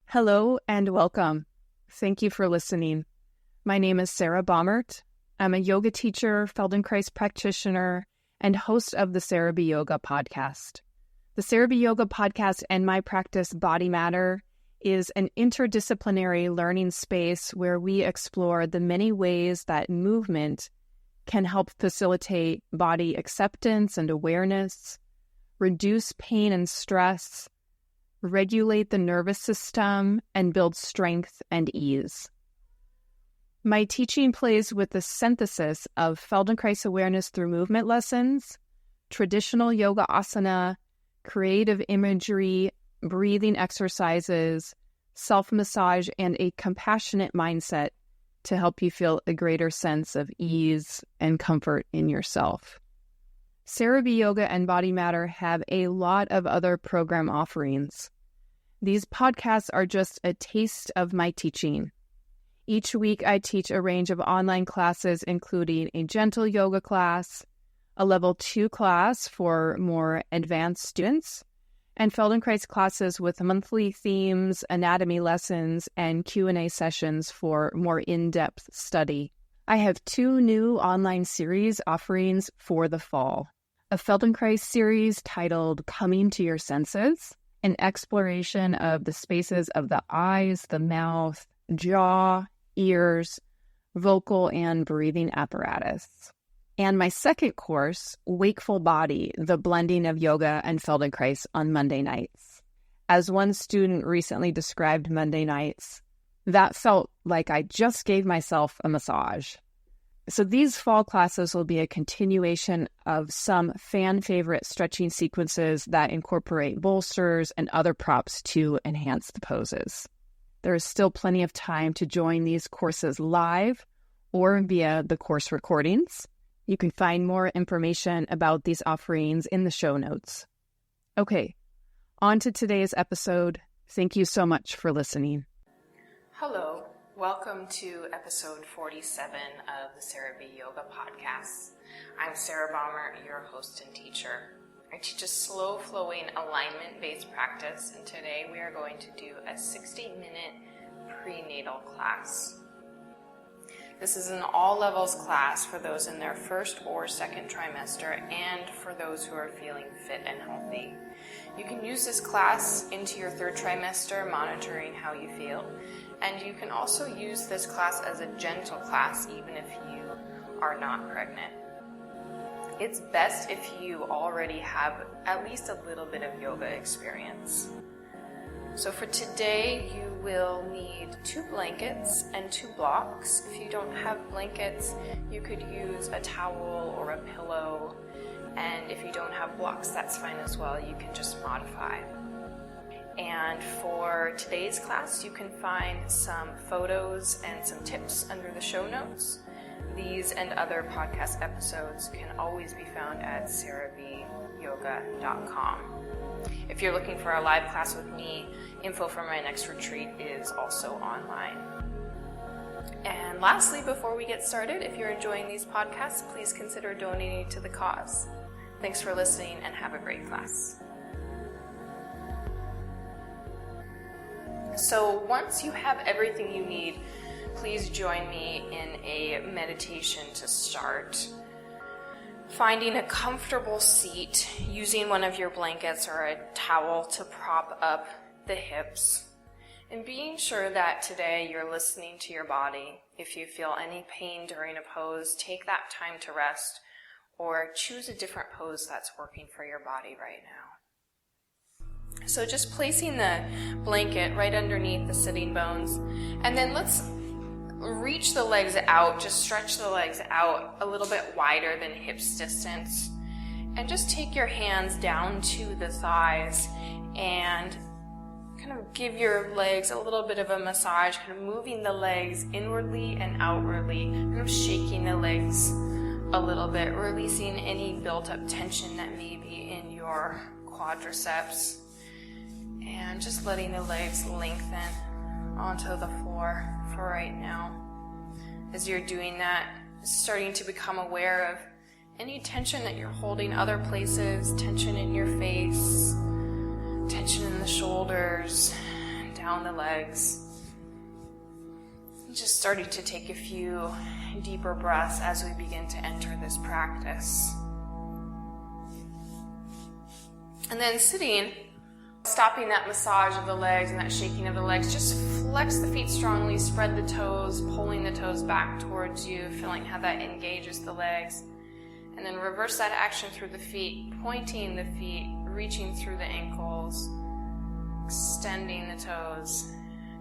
Hello and welcome. Thank you for listening. My name is Sarah Baumert. I'm a yoga teacher, Feldenkrais practitioner, and host of the Sarah B. Yoga podcast. The Sarah B. Yoga podcast and my practice, Body Matter, is an interdisciplinary learning space where we explore the many ways that movement can help facilitate body acceptance and awareness, reduce pain and stress, regulate the nervous system, and build strength and ease. My teaching plays with the synthesis of Feldenkrais awareness through movement lessons, traditional yoga asana, creative imagery, breathing exercises, self-massage, and a compassionate mindset to help you feel a greater sense of ease and comfort in yourself. Sarah B. Yoga and Body Matter have a lot of other program offerings. These podcasts are just a taste of my teaching. Each week I teach a range of online classes, including a gentle yoga class, a level 2 class for more advanced students, and Feldenkrais classes with monthly themes, anatomy lessons, and Q&A sessions for more in-depth study. I have 2 new online series offerings for the fall. A Feldenkrais series titled Coming to Your Senses, an exploration of the spaces of the eyes, the mouth, jaw, ears, vocal and breathing apparatus. And my second course, Wakeful Body, the blending of yoga and Feldenkrais on Monday nights. As one student recently described Monday nights, that felt like I just gave myself a massage. So these fall classes will be a continuation of some fan favorite stretching sequences that incorporate bolsters and other props to enhance the poses. There is still plenty of time to join these courses live or via the course recordings. You can find more information about these offerings in the show notes. Okay, on to today's episode. Thank you so much for listening. Hello. Welcome to episode 47 of the Sarah B. Yoga podcast. I'm Sarah Baumert, your host and teacher. I teach a slow-flowing alignment-based practice, and today we are going to do a 60-minute prenatal class. This is an all-levels class for those in their first or second trimester and for those who are feeling fit and healthy. You can use this class into your third trimester, monitoring how you feel. And you can also use this class as a gentle class, even if you are not pregnant. It's best if you already have at least a little bit of yoga experience. So for today, you will need 2 blankets and 2 blocks. If you don't have blankets, you could use a towel or a pillow. And if you don't have blocks, that's fine as well. You can just modify. And for today's class, you can find some photos and some tips under the show notes. These and other podcast episodes can always be found at sarahbyoga.com. If you're looking for a live class with me, info for my next retreat is also online. And lastly, before we get started, if you're enjoying these podcasts, please consider donating to the cause. Thanks for listening and have a great class. So once you have everything you need, please join me in a meditation to start. Finding a comfortable seat, using one of your blankets or a towel to prop up the hips, and being sure that today you're listening to your body. If you feel any pain during a pose, take that time to rest or choose a different pose that's working for your body right now. So just placing the blanket right underneath the sitting bones, and then let's reach the legs out, just stretch the legs out a little bit wider than hips distance, and just take your hands down to the thighs and kind of give your legs a little bit of a massage, kind of moving the legs inwardly and outwardly, kind of shaking the legs a little bit, releasing any built-up tension that may be in your quadriceps. And just letting the legs lengthen onto the floor for right now. As you're doing that, starting to become aware of any tension that you're holding other places, tension in your face, tension in the shoulders, down down the legs. Just starting to take a few deeper breaths as we begin to enter this practice. And then sitting, stopping that massage of the legs and that shaking of the legs, just flex the feet strongly, spread the toes, pulling the toes back towards you, feeling how that engages the legs. And then reverse that action through the feet, pointing the feet, reaching through the ankles, extending the toes.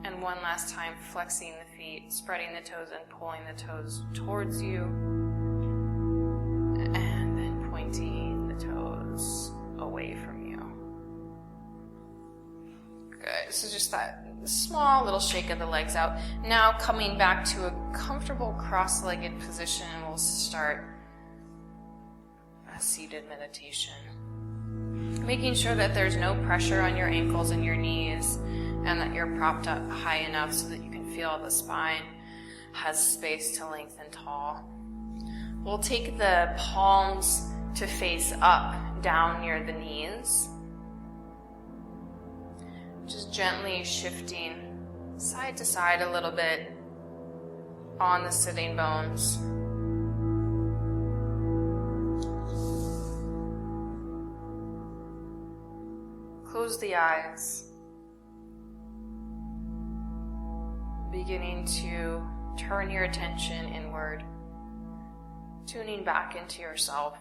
And one last time, flexing the feet, spreading the toes and pulling the toes towards you. And then pointing the toes away from you. Good. So just that small little shake of the legs out. Now coming back to a comfortable cross-legged position, and we'll start a seated meditation. Making sure that there's no pressure on your ankles and your knees, and that you're propped up high enough so that you can feel the spine has space to lengthen tall. We'll take the palms to face up, down near the knees. Just gently shifting side to side a little bit on the sitting bones. Close the eyes. Beginning to turn your attention inward, tuning back into yourself.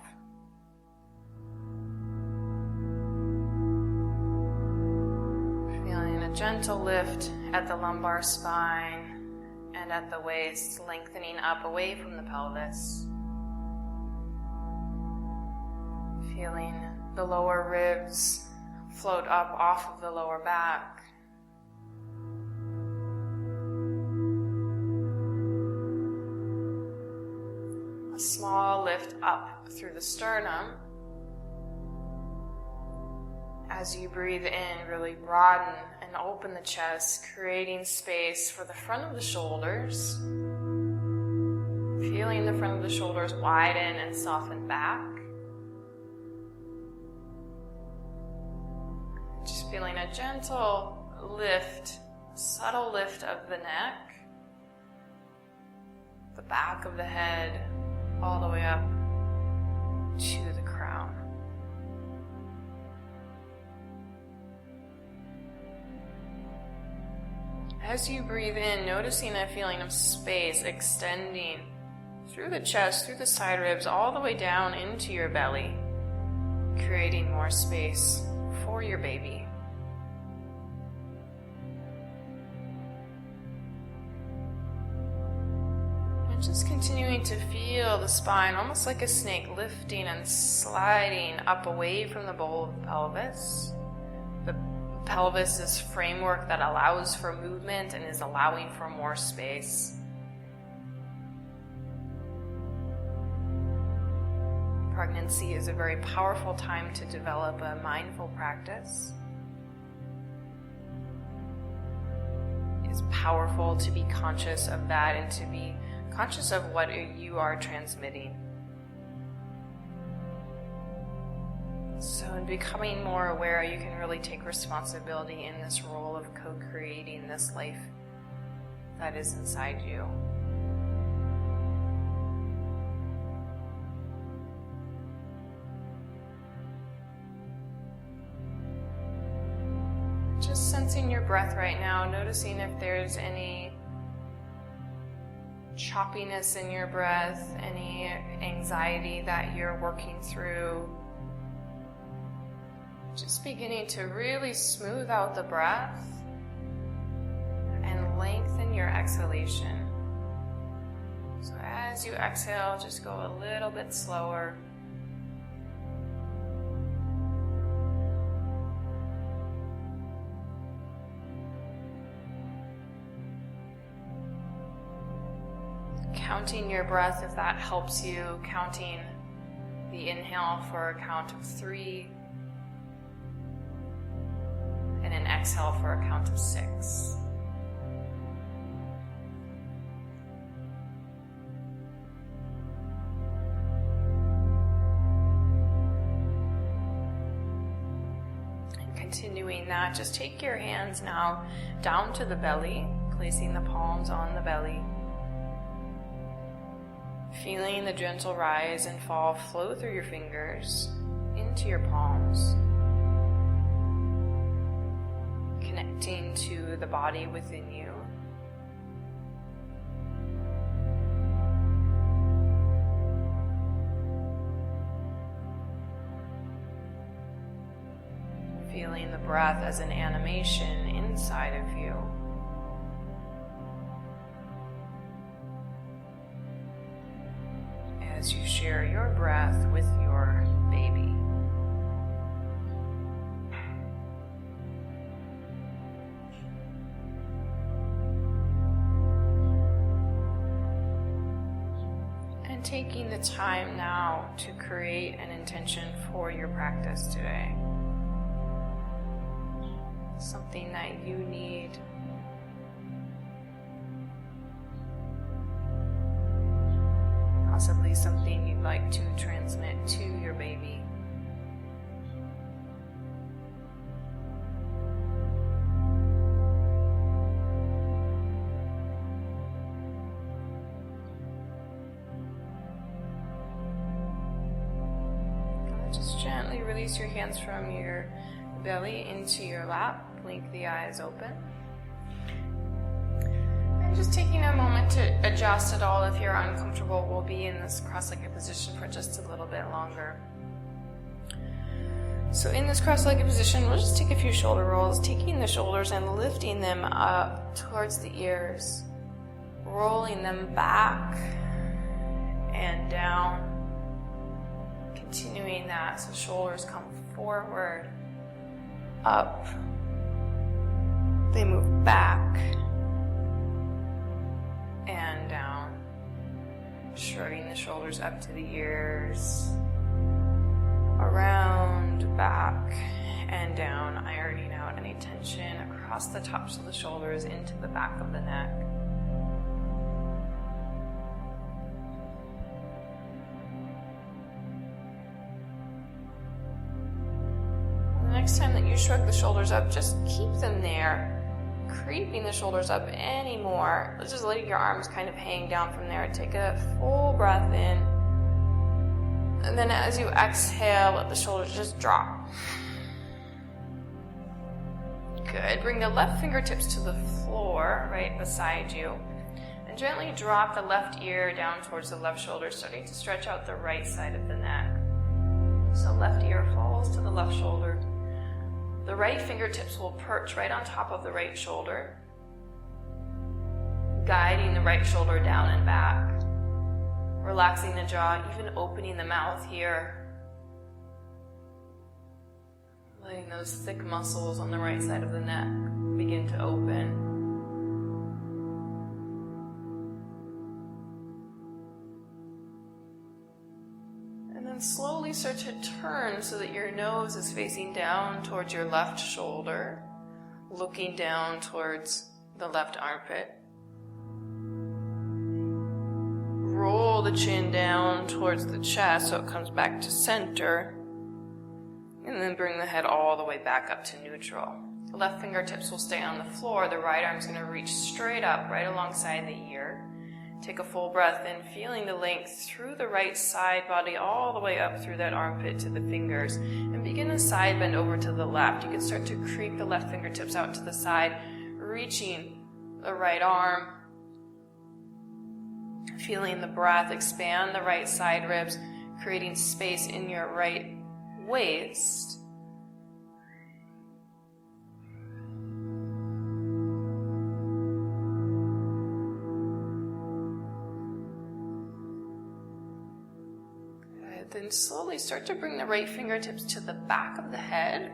Feeling a gentle lift at the lumbar spine and at the waist, lengthening up away from the pelvis. Feeling the lower ribs float up off of the lower back. A small lift up through the sternum. As you breathe in, really broaden and open the chest, creating space for the front of the shoulders. Feeling the front of the shoulders widen and soften back. Just feeling a gentle lift, subtle lift of the neck, the back of the head, all the way up to the crown. As you breathe in, noticing a feeling of space extending through the chest, through the side ribs, all the way down into your belly, creating more space for your baby. And just continuing to feel the spine, almost like a snake, lifting and sliding up away from the bowl of the pelvis. The pelvis is framework that allows for movement and is allowing for more space. Pregnancy is a very powerful time to develop a mindful practice. It's powerful to be conscious of that and to be conscious of what you are transmitting. So in becoming more aware, you can really take responsibility in this role of co-creating this life that is inside you. Just sensing your breath right now, noticing if there's any choppiness in your breath, any anxiety that you're working through. Just beginning to really smooth out the breath and lengthen your exhalation. So as you exhale, just go a little bit slower. Counting your breath if that helps you, counting the inhale for a count of 3 and an exhale for a count of 6. And continuing that, just take your hands now down to the belly, placing the palms on the belly. Feeling the gentle rise and fall flow through your fingers into your palms. Connecting to the body within you. Feeling the breath as an animation inside of you. As you share your breath with your baby. And taking the time now to create an intention for your practice today. Something that you need. Possibly something you'd like to transmit to your baby. Just gently release your hands from your belly into your lap. Blink the eyes open. And just taking a moment to adjust at all. If you're uncomfortable, we'll be in this cross-legged position for just a little bit longer. So in this cross-legged position, we'll just take a few shoulder rolls, taking the shoulders and lifting them up towards the ears, rolling them back and down. Continuing that, so shoulders come forward, up, they move back and down, shrugging the shoulders up to the ears, around, back, and down, ironing out any tension across the tops of the shoulders into the back of the neck. Next time that you shrug the shoulders up, just keep them there. Creeping the shoulders up anymore. Just letting your arms kind of hang down from there. Take a full breath in. And then as you exhale, let the shoulders just drop. Good. Bring the left fingertips to the floor right beside you. And gently drop the left ear down towards the left shoulder, starting to stretch out the right side of the neck. So left ear falls to the left shoulder. The right fingertips will perch right on top of the right shoulder, guiding the right shoulder down and back, relaxing the jaw, even opening the mouth here, letting those thick muscles on the right side of the neck begin to open. And slowly start to turn so that your nose is facing down towards your left shoulder, looking down towards the left armpit. Roll the chin down towards the chest so it comes back to center. And then bring the head all the way back up to neutral. The left fingertips will stay on the floor. The right arm's going to reach straight up right alongside the ear. Take a full breath in, feeling the length through the right side body all the way up through that armpit to the fingers. And begin a side bend over to the left. You can start to creep the left fingertips out to the side, reaching the right arm. Feeling the breath expand the right side ribs, creating space in your right waist. Then slowly start to bring the right fingertips to the back of the head,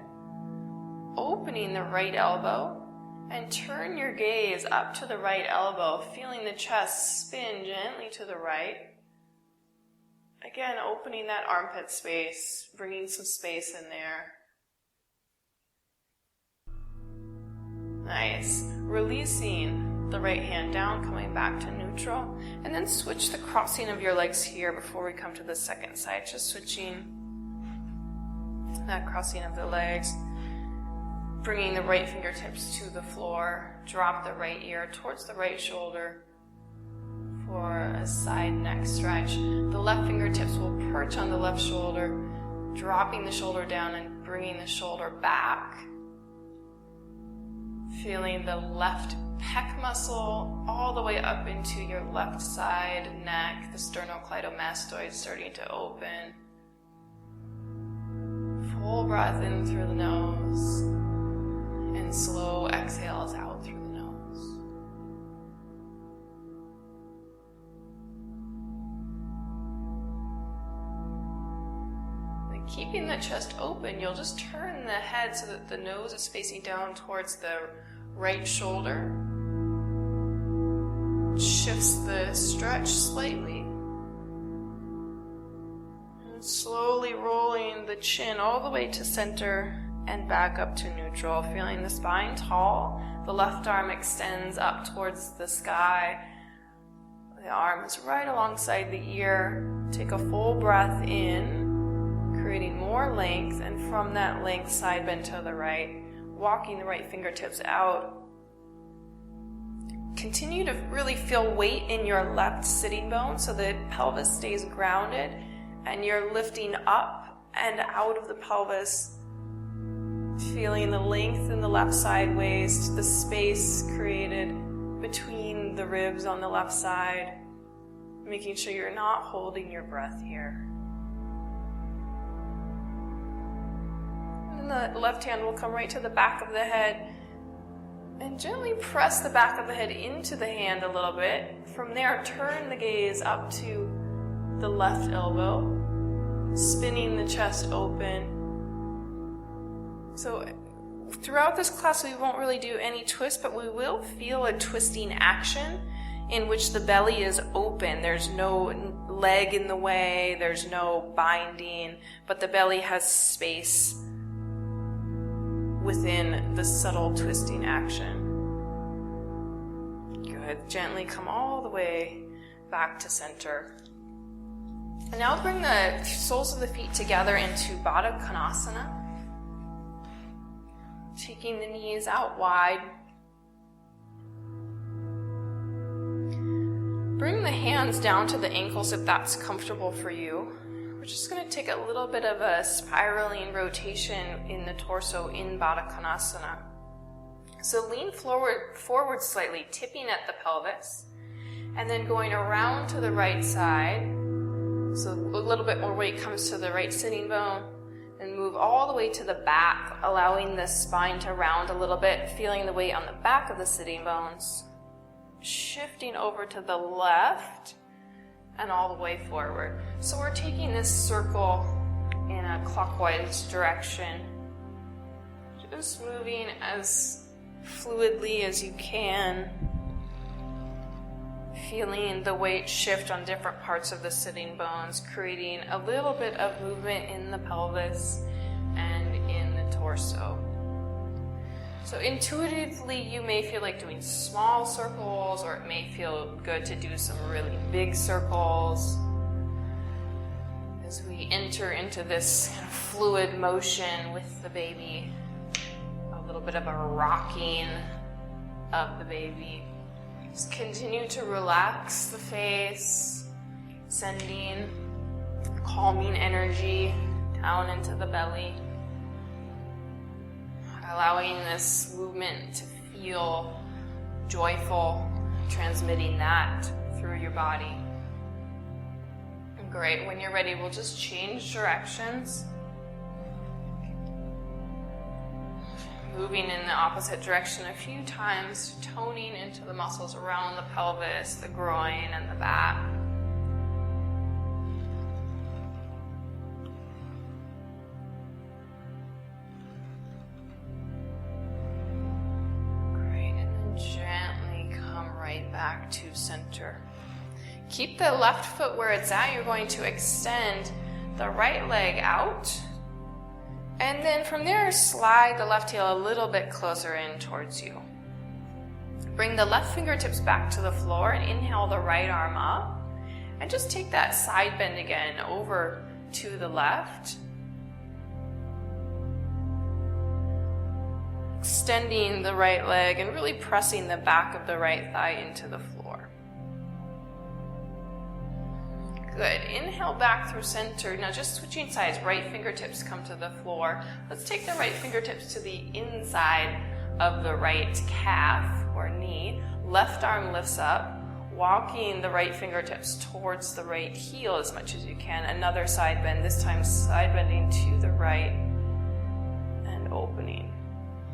opening the right elbow, and turn your gaze up to the right elbow, feeling the chest spin gently to the right. Again, opening that armpit space, bringing some space in there. Nice. Releasing the right hand down, coming back to neutral, and then switch the crossing of your legs here before we come to the second side. Just switching that crossing of the legs. Bringing the right fingertips to the floor. Drop the right ear towards the right shoulder for a side neck stretch. The left fingertips will perch on the left shoulder, dropping the shoulder down and bringing the shoulder back. Feeling the left pec muscle all the way up into your left side neck, the sternocleidomastoid starting to open. Full breath in through the nose and slow exhales out through the nose. Then keeping the chest open, you'll just turn the head so that the nose is facing down towards the right shoulder. Shifts the stretch slightly. And slowly rolling the chin all the way to center and back up to neutral. Feeling the spine tall. The left arm extends up towards the sky. The arm is right alongside the ear. Take a full breath in, creating more length, and from that length, side bend to the right. Walking the right fingertips out. Continue to really feel weight in your left sitting bone so the pelvis stays grounded and you're lifting up and out of the pelvis. Feeling the length in the left side waist, the space created between the ribs on the left side. Making sure you're not holding your breath here. And the left hand will come right to the back of the head and gently press the back of the head into the hand a little bit. From there, turn the gaze up to the left elbow, spinning the chest open. So throughout this class, we won't really do any twist, but we will feel a twisting action in which the belly is open. There's no leg in the way, there's no binding, but the belly has space within the subtle twisting action. Good. Gently come all the way back to center. And now bring the soles of the feet together into padottanasana. Taking the knees out wide. Bring the hands down to the ankles if that's comfortable for you. We're just going to take a little bit of a spiraling rotation in the torso in padottanasana. So lean forward slightly, tipping at the pelvis, and then going around to the right side. So a little bit more weight comes to the right sitting bone, and move all the way to the back, allowing the spine to round a little bit, feeling the weight on the back of the sitting bones. Shifting over to the left, and all the way forward. So we're taking this circle in a clockwise direction. Just moving as fluidly as you can. Feeling the weight shift on different parts of the sitting bones, creating a little bit of movement in the pelvis and in the torso. So intuitively, you may feel like doing small circles, or it may feel good to do some really big circles. As we enter into this kind of fluid motion with the baby, a little bit of a rocking of the baby. Just continue to relax the face, sending calming energy down into the belly. Allowing this movement to feel joyful, transmitting that through your body. Great, when you're ready, we'll just change directions. Moving in the opposite direction a few times, toning into the muscles around the pelvis, the groin, and the back. Back to center. Keep the left foot where it's at. You're going to extend the right leg out. And then from there, slide the left heel a little bit closer in towards you. Bring the left fingertips back to the floor and inhale the right arm up. And just take that side bend again over to the left. extending the right leg and really pressing the back of the right thigh into the floor. Good. Inhale back through center. Now just switching sides. Right fingertips come to the floor. Let's take the right fingertips to the inside of the right calf or knee. Left arm lifts up, walking the right fingertips towards the right heel as much as you can. Another side bend, this time side bending to the right and opening.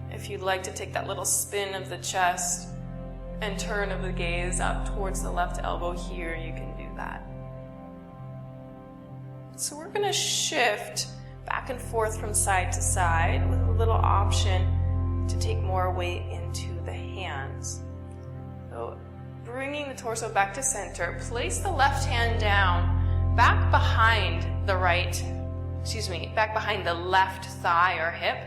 If you'd like to take that little spin of the chest and turn of the gaze up towards the left elbow here, you can do that. So we're going to shift back and forth from side to side with a little option to take more weight into the hands. So bringing the torso back to center, place the left hand down back behind the left thigh or hip.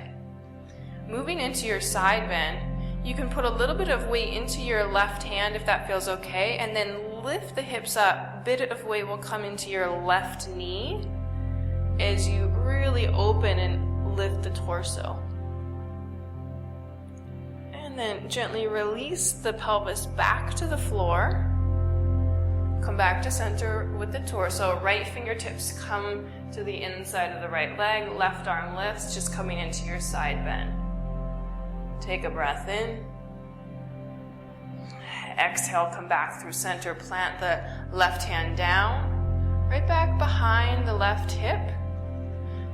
Moving into your side bend, you can put a little bit of weight into your left hand if that feels okay, and then lift the hips up. A bit of weight will come into your left knee as you really open and lift the torso. And then gently release the pelvis back to the floor. Come back to center with the torso. Right fingertips come to the inside of the right leg. Left arm lifts, just coming into your side bend. Take a breath in. Exhale, come back through center. Plant the left hand down, right back behind the left hip.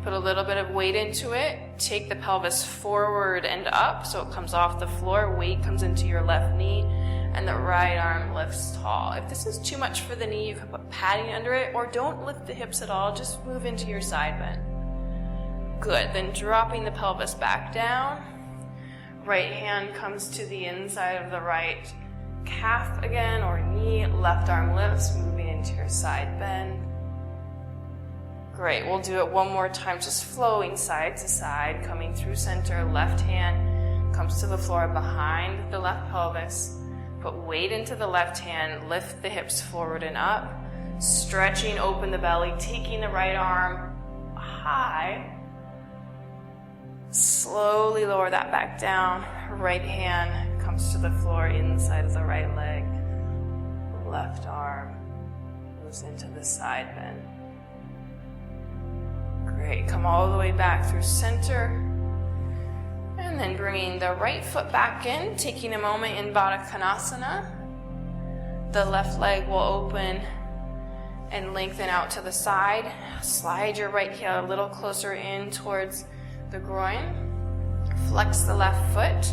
Put a little bit of weight into it. Take the pelvis forward and up so it comes off the floor. Weight comes into your left knee, and the right arm lifts tall. If this is too much for the knee, you can put padding under it, or don't lift the hips at all. Just move into your side bend. Good. Then dropping the pelvis back down. Right hand comes to the inside of the right calf again, or knee. Left arm lifts, moving into your side bend. Great, we'll do it one more time, just flowing side to side, coming through center. Left hand comes to the floor behind the left pelvis. Put weight into the left hand, lift the hips forward and up, stretching open the belly, taking the right arm high. Slowly lower that back down. Right hand comes to the floor inside of the right leg. Left arm moves into the side bend. Great. Come all the way back through center. And then bringing the right foot back in, taking a moment in padottanasana. The left leg will open and lengthen out to the side. Slide your right heel a little closer in towards the groin. Flex the left foot.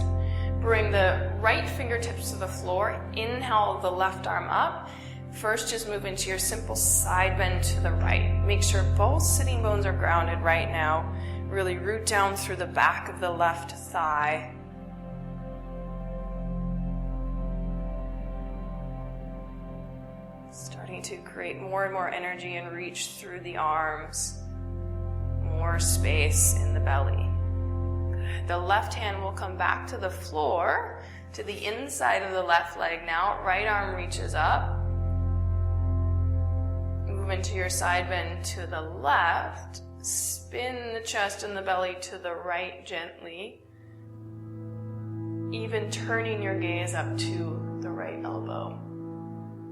Bring the right fingertips to the floor. Inhale the left arm up. First, just move into your simple side bend to the right. Make sure both sitting bones are grounded right now. Really root down through the back of the left thigh. Starting to create more and more energy and reach through the arms. More space in the belly. The left hand will come back to the floor, to the inside of the left leg now. Right arm reaches up. Move into your side bend to the left. Spin the chest and the belly to the right gently. Even turning your gaze up to the right elbow.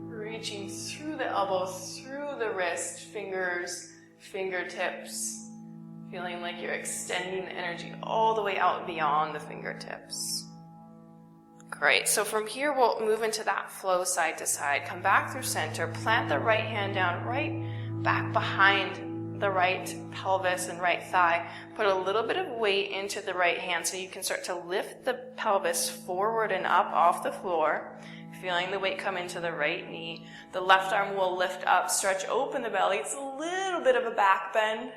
Reaching through the elbow, through the wrist, fingers, fingertips. Feeling like you're extending the energy all the way out beyond the fingertips. Great. So from here, we'll move into that flow side to side. Come back through center. Plant the right hand down right back behind the right pelvis and right thigh. Put a little bit of weight into the right hand so you can start to lift the pelvis forward and up off the floor. Feeling the weight come into the right knee. The left arm will lift up, stretch open the belly. It's a little bit of a back bend.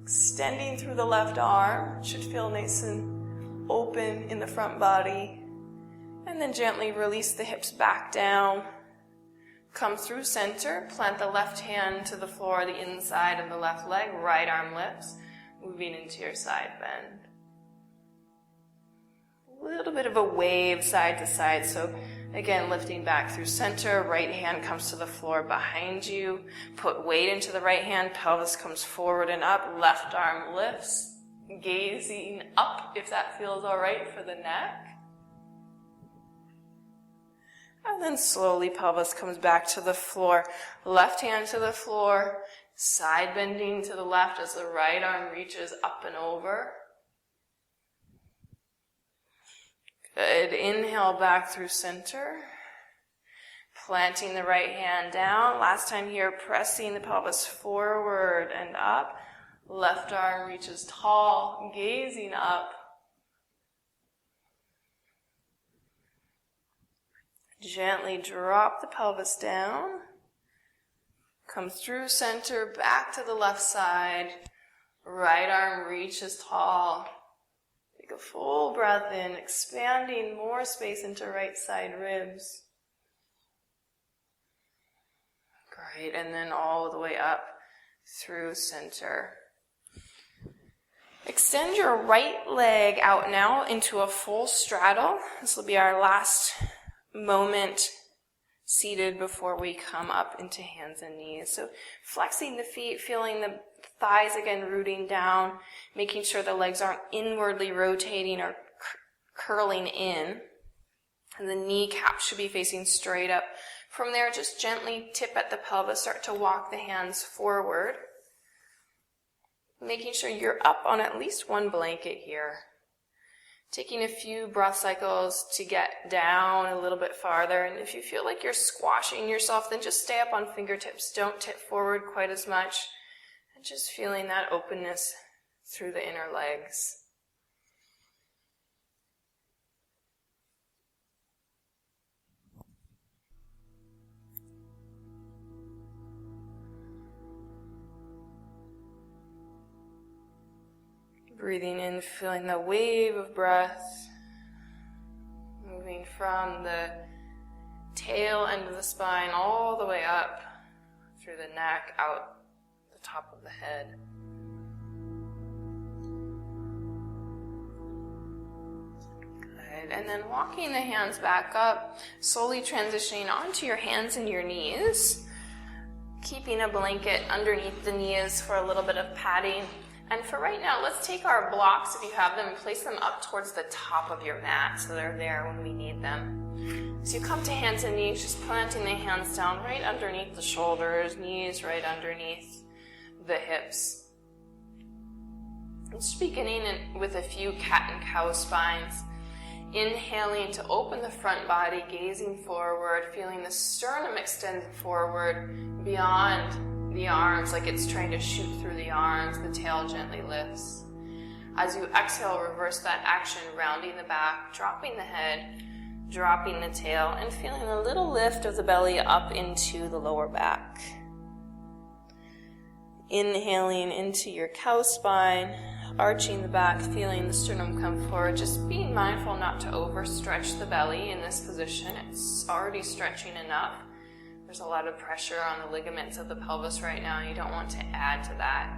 Extending through the left arm. It should feel nice and open in the front body. And then gently release the hips back down. Come through center. Plant the left hand to the floor, the inside of the left leg. Right arm lifts. Moving into your side bend. A little bit of a wave side to side. So again, lifting back through center. Right hand comes to the floor behind you. Put weight into the right hand. Pelvis comes forward and up. Left arm lifts. gazing up if that feels all right for the neck. And then slowly pelvis comes back to the floor. Left hand to the floor, side bending to the left as the right arm reaches up and over. Good. Inhale back through center. Planting the right hand down. Last time here, pressing the pelvis forward and up. Left arm reaches tall, gazing up. Gently drop the pelvis down. Come through center, back to the left side. Right arm reaches tall. Take a full breath in, expanding more space into right side ribs. Great, and then all the way up through center. Extend your right leg out now into a full straddle. This will be our last moment seated before we come up into hands and knees. So flexing the feet, feeling the thighs again rooting down, making sure the legs aren't inwardly rotating or curling in. And the kneecap should be facing straight up. From there, just gently tip at the pelvis, start to walk the hands forward. Making sure you're up on at least one blanket here. Taking a few breath cycles to get down a little bit farther. And if you feel like you're squashing yourself, then just stay up on fingertips. Don't tip forward quite as much. And just feeling that openness through the inner legs. Breathing in, feeling the wave of breath, moving from the tail end of the spine all the way up through the neck, out the top of the head. Good, and then walking the hands back up, slowly transitioning onto your hands and your knees, keeping a blanket underneath the knees for a little bit of padding. And for right now, let's take our blocks, if you have them, and place them up towards the top of your mat so they're there when we need them. So you come to hands and knees, just planting the hands down right underneath the shoulders, knees right underneath the hips. Just beginning with a few cat and cow spines. Inhaling to open the front body, gazing forward, feeling the sternum extend forward beyond the arms, like it's trying to shoot through the arms. The tail gently lifts. As you exhale, reverse that action, rounding the back, dropping the head, dropping the tail, and feeling a little lift of the belly up into the lower back. Inhaling into your cow spine, arching the back, feeling the sternum come forward, just being mindful not to overstretch the belly in this position. It's already stretching enough. There's a lot of pressure on the ligaments of the pelvis right now, and you don't want to add to that.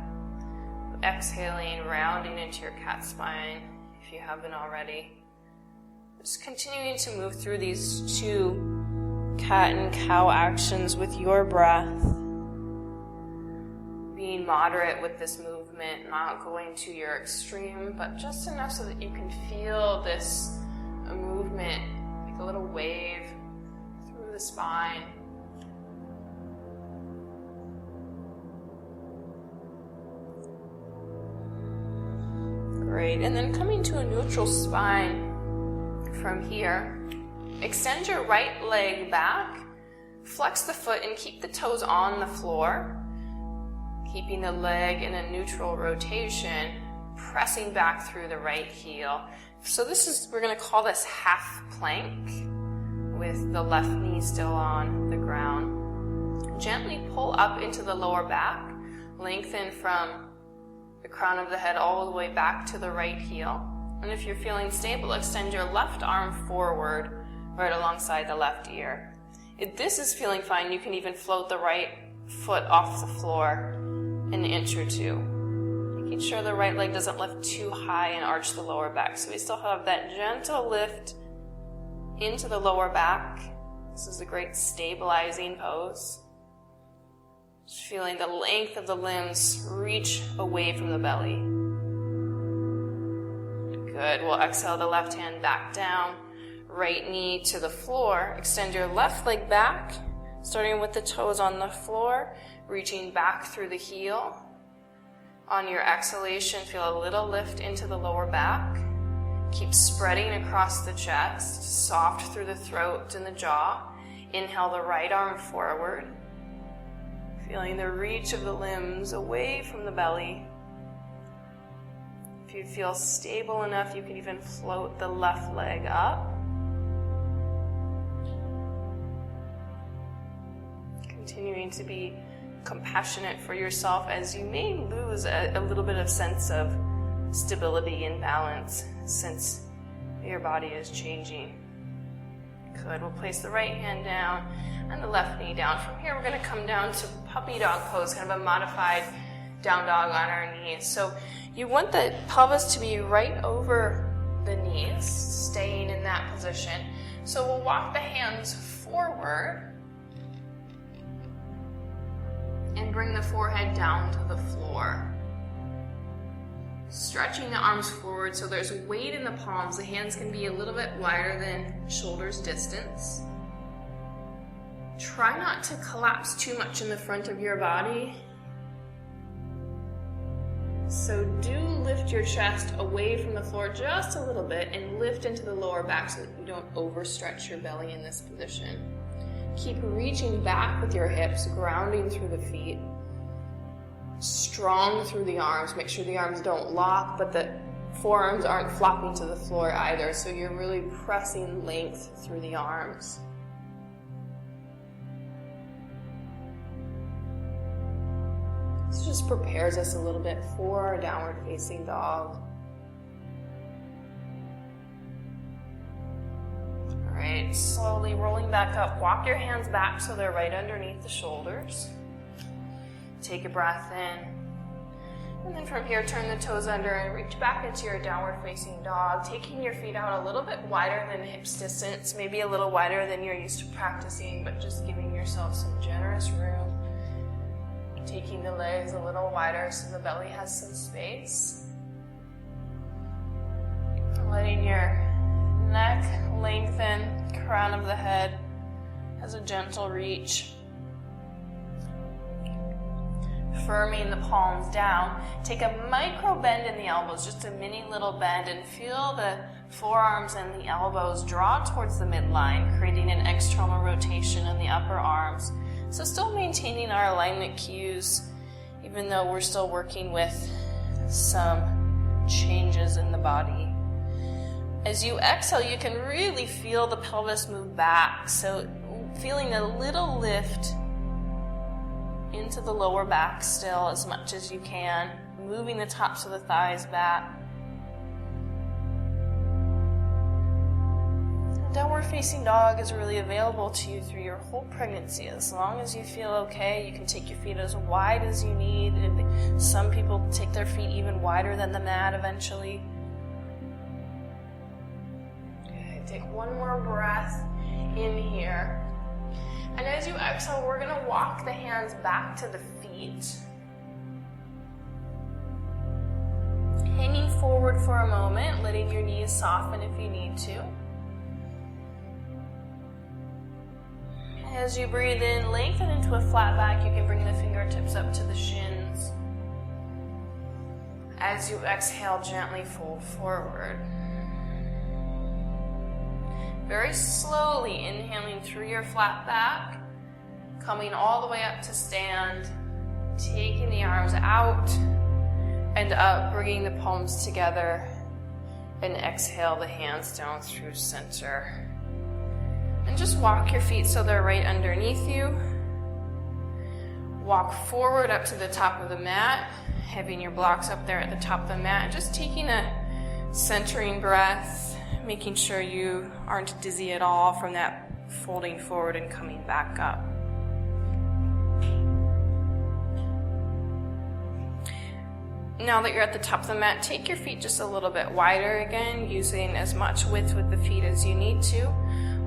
Exhaling, rounding into your cat spine, if you haven't already. Just continuing to move through these two cat and cow actions with your breath. Being moderate with this movement, not going to your extreme, but just enough so that you can feel this movement, like a little wave through the spine. Great, and then coming to a neutral spine from here, extend your right leg back, flex the foot and keep the toes on the floor, keeping the leg in a neutral rotation, pressing back through the right heel. So we're going to call this half plank with the left knee still on the ground. Gently pull up into the lower back, lengthen from the crown of the head all the way back to the right heel. And if you're feeling stable, extend your left arm forward right alongside the left ear. If this is feeling fine, you can even float the right foot off the floor an inch or two. Making sure the right leg doesn't lift too high and arch the lower back. So we still have that gentle lift into the lower back. This is a great stabilizing pose. Just feeling the length of the limbs reach away from the belly. Good. We'll exhale the left hand back down, right knee to the floor. Extend your left leg back, starting with the toes on the floor, reaching back through the heel. On your exhalation, feel a little lift into the lower back. Keep spreading across the chest, soft through the throat and the jaw. Inhale the right arm forward, feeling the reach of the limbs away from the belly. If you feel stable enough, you can even float the left leg up. Continuing to be compassionate for yourself as you may lose a little bit of sense of stability and balance since your body is changing. Good. We'll place the right hand down and the left knee down. From here, we're going to come down to puppy dog pose, kind of a modified down dog on our knees. So you want the pelvis to be right over the knees, staying in that position. So we'll walk the hands forward and bring the forehead down to the floor. Stretching the arms forward so there's weight in the palms. The hands can be a little bit wider than shoulders distance. Try not to collapse too much in the front of your body. So do lift your chest away from the floor just a little bit and lift into the lower back so that you don't overstretch your belly in this position. Keep reaching back with your hips, grounding through the feet. Strong through the arms. Make sure the arms don't lock, but the forearms aren't flopping to the floor either. So you're really pressing length through the arms. This just prepares us a little bit for our downward facing dog. Alright, slowly rolling back up. Walk your hands back so they're right underneath the shoulders. Take a breath in. And then from here, turn the toes under and reach back into your downward facing dog, taking your feet out a little bit wider than hips distance, maybe a little wider than you're used to practicing, but just giving yourself some generous room. Taking the legs a little wider so the belly has some space. Letting your neck lengthen, crown of the head has a gentle reach. Firming the palms down. Take a micro bend in the elbows, just a mini little bend, and feel the forearms and the elbows draw towards the midline, creating an external rotation in the upper arms. So still maintaining our alignment cues, even though we're still working with some changes in the body. As you exhale, you can really feel the pelvis move back. So feeling a little lift into the lower back still as much as you can, moving the tops of the thighs back. Downward facing dog is really available to you through your whole pregnancy. As long as you feel okay, you can take your feet as wide as you need. Some people take their feet even wider than the mat eventually. Okay, take one more breath in here. And as you exhale, we're going to walk the hands back to the feet. Hanging forward for a moment, letting your knees soften if you need to. As you breathe in, lengthen into a flat back. You can bring the fingertips up to the shins. As you exhale, gently fold forward. Very slowly inhaling through your flat back, coming all the way up to stand, taking the arms out and up, bringing the palms together, and exhale the hands down through center. And just walk your feet so they're right underneath you. Walk forward up to the top of the mat, having your blocks up there at the top of the mat, and just taking a centering breath, making sure you aren't dizzy at all from that folding forward and coming back up. Now that you're at the top of the mat, take your feet just a little bit wider again, using as much width with the feet as you need to.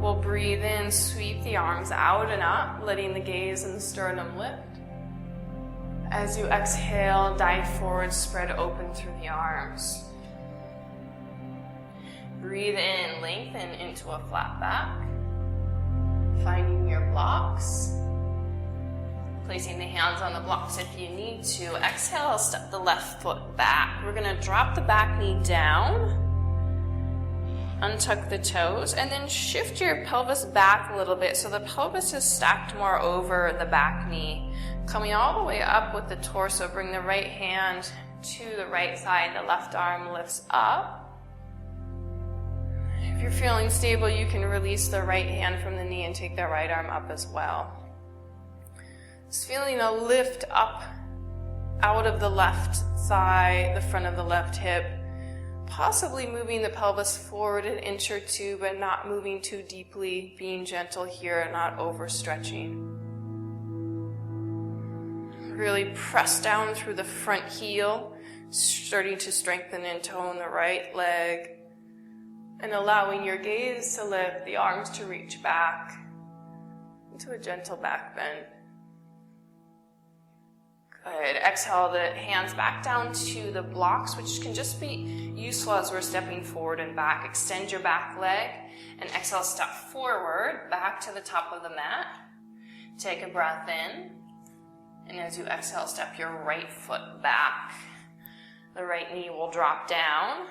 We'll breathe in, sweep the arms out and up, letting the gaze and the sternum lift. As you exhale, dive forward, spread open through the arms. Breathe in, lengthen into a flat back. Finding your blocks. Placing the hands on the blocks if you need to. Exhale, step the left foot back. We're going to drop the back knee down. Untuck the toes, and then shift your pelvis back a little bit so the pelvis is stacked more over the back knee. Coming all the way up with the torso, bring the right hand to the right side, the left arm lifts up. If you're feeling stable, you can release the right hand from the knee and take the right arm up as well. Just feeling a lift up out of the left thigh, the front of the left hip. Possibly moving the pelvis forward an inch or two, but not moving too deeply, being gentle here, not overstretching. Really press down through the front heel, starting to strengthen and tone the right leg, and allowing your gaze to lift, the arms to reach back into a gentle back bend. Good. Exhale the hands back down to the blocks, which can just be useful as we're stepping forward and back. Extend your back leg and exhale, step forward, back to the top of the mat. Take a breath in, and as you exhale, step your right foot back. The right knee will drop down.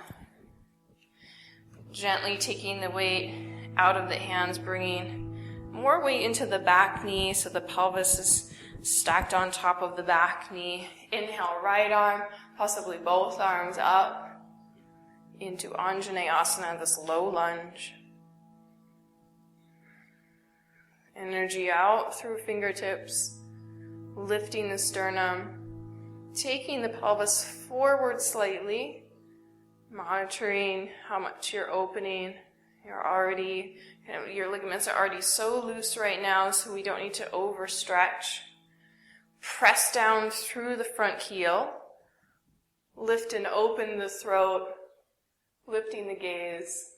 Gently taking the weight out of the hands, bringing more weight into the back knee so the pelvis is stacked on top of the back knee. Inhale, right arm, possibly both arms up into Anjaneyasana, this low lunge. Energy out through fingertips, lifting the sternum, taking the pelvis forward slightly, monitoring how much you're opening. Your ligaments are already so loose right now, so we don't need to overstretch. Press down through the front heel. Lift and open the throat, lifting the gaze,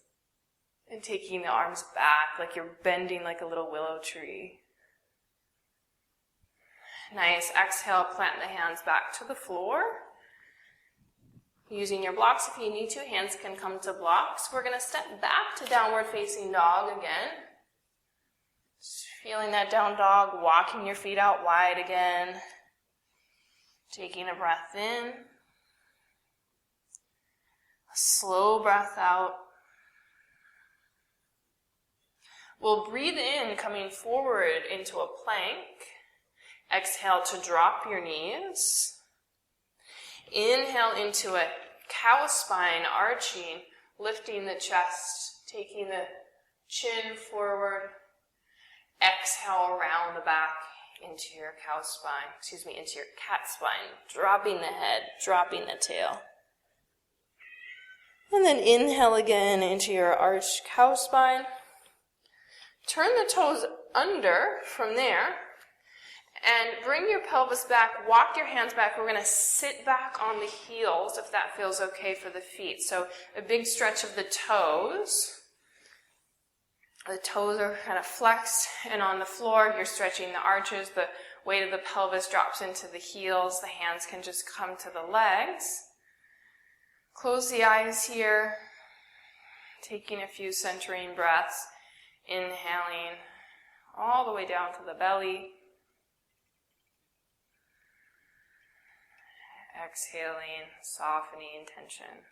and taking the arms back like you're bending like a little willow tree. Nice. Exhale, plant the hands back to the floor. Using your blocks if you need to, hands can come to blocks. We're going to step back to downward facing dog again. Feeling that down dog, walking your feet out wide again. Taking a breath in. A slow breath out. We'll breathe in, coming forward into a plank. Exhale to drop your knees. Inhale into a cow spine, arching, lifting the chest, taking the chin forward. Exhale, round the back into your into your cat spine, dropping the head, dropping the tail. And then inhale again into your arched cow spine. Turn the toes under from there and bring your pelvis back, walk your hands back. We're going to sit back on the heels if that feels okay for the feet. So a big stretch of the toes. The toes are kind of flexed, and on the floor, you're stretching the arches. The weight of the pelvis drops into the heels. The hands can just come to the legs. Close the eyes here, taking a few centering breaths. Inhaling all the way down to the belly. Exhaling, softening tension.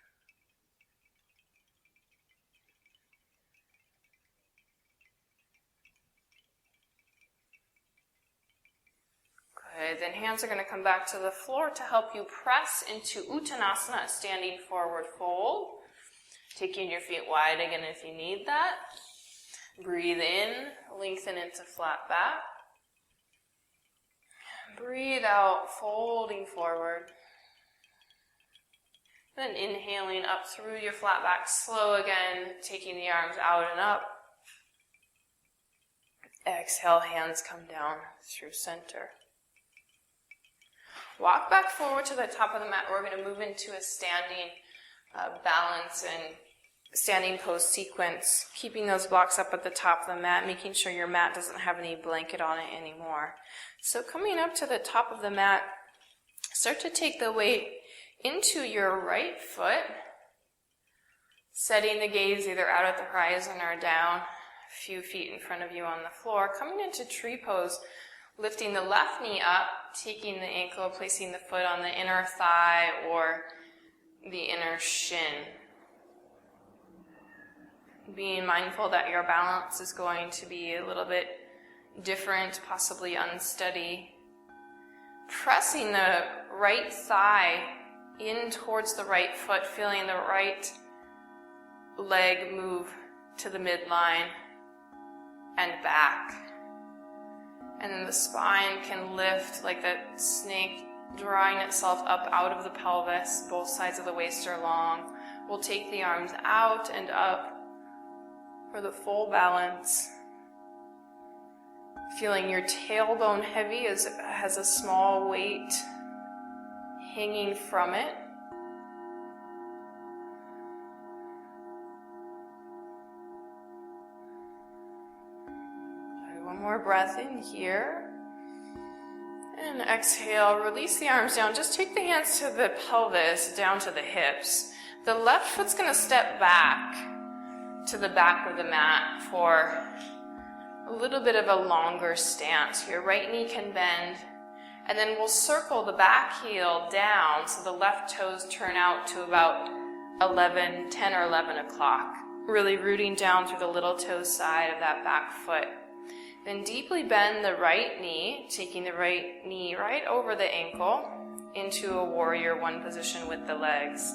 Good. Then hands are going to come back to the floor to help you press into Uttanasana, a standing forward fold. Taking your feet wide again if you need that. Breathe in, lengthen into flat back. Breathe out, folding forward. Then inhaling up through your flat back, slow again, taking the arms out and up. Exhale, hands come down through center. Walk back forward to the top of the mat. We're going to move into a standing balance and standing pose sequence, keeping those blocks up at the top of the mat, making sure your mat doesn't have any blanket on it anymore. So coming up to the top of the mat, start to take the weight into your right foot. Setting the gaze either out at the horizon or down a few feet in front of you on the floor. Coming into tree pose, lifting the left knee up, taking the ankle, placing the foot on the inner thigh or the inner shin. Being mindful that your balance is going to be a little bit different, possibly unsteady. Pressing the right thigh in towards the right foot, feeling the right leg move to the midline and back. And then the spine can lift like that snake, drawing itself up out of the pelvis. Both sides of the waist are long. We'll take the arms out and up for the full balance. Feeling your tailbone heavy as it has a small weight hanging from it. One more breath in here. And exhale, release the arms down. Just take the hands to the pelvis, down to the hips. The left foot's going to step back to the back of the mat for a little bit of a longer stance. Your right knee can bend, and then we'll circle the back heel down so the left toes turn out to about 10 or 11 o'clock. Really rooting down through the little toe side of that back foot. Then deeply bend the right knee, taking the right knee right over the ankle into a warrior one position with the legs.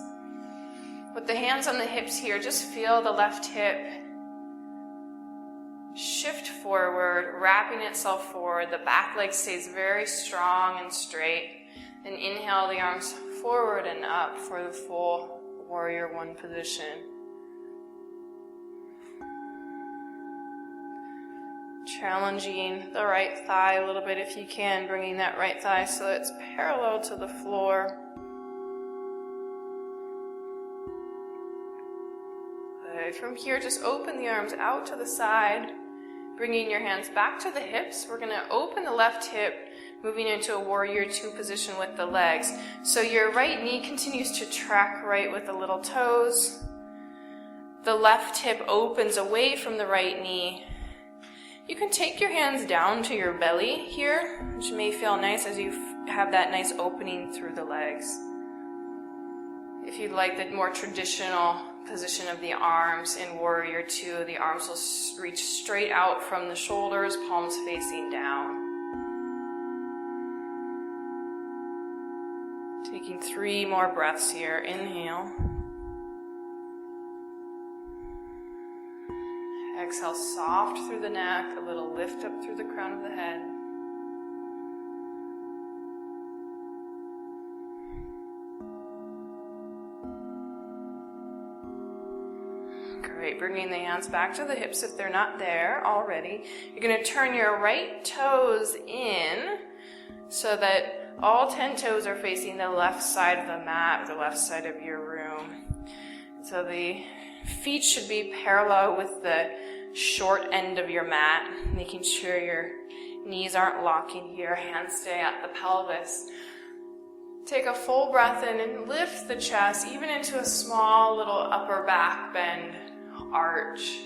With the hands on the hips here, just feel the left hip shift forward, wrapping itself forward. The back leg stays very strong and straight. Then inhale the arms forward and up for the full warrior one position. Challenging the right thigh a little bit if you can, bringing that right thigh so it's parallel to the floor. Good. From here, just open the arms out to the side, bringing your hands back to the hips. We're going to open the left hip, moving into a warrior two position with the legs. So your right knee continues to track right with the little toes. The left hip opens away from the right knee. You can take your hands down to your belly here, which may feel nice as you have that nice opening through the legs. If you'd like the more traditional position of the arms in Warrior Two, the arms will reach straight out from the shoulders, palms facing down. Taking 3 more breaths here. Inhale. Exhale, soft through the neck, a little lift up through the crown of the head. Great, bringing the hands back to the hips if they're not there already. You're going to turn your right toes in so that all 10 toes are facing the left side of the mat, the left side of your room. So the feet should be parallel with the short end of your mat, making sure your knees aren't locking here, hands stay at the pelvis. Take a full breath in and lift the chest, even into a small little upper back bend arch.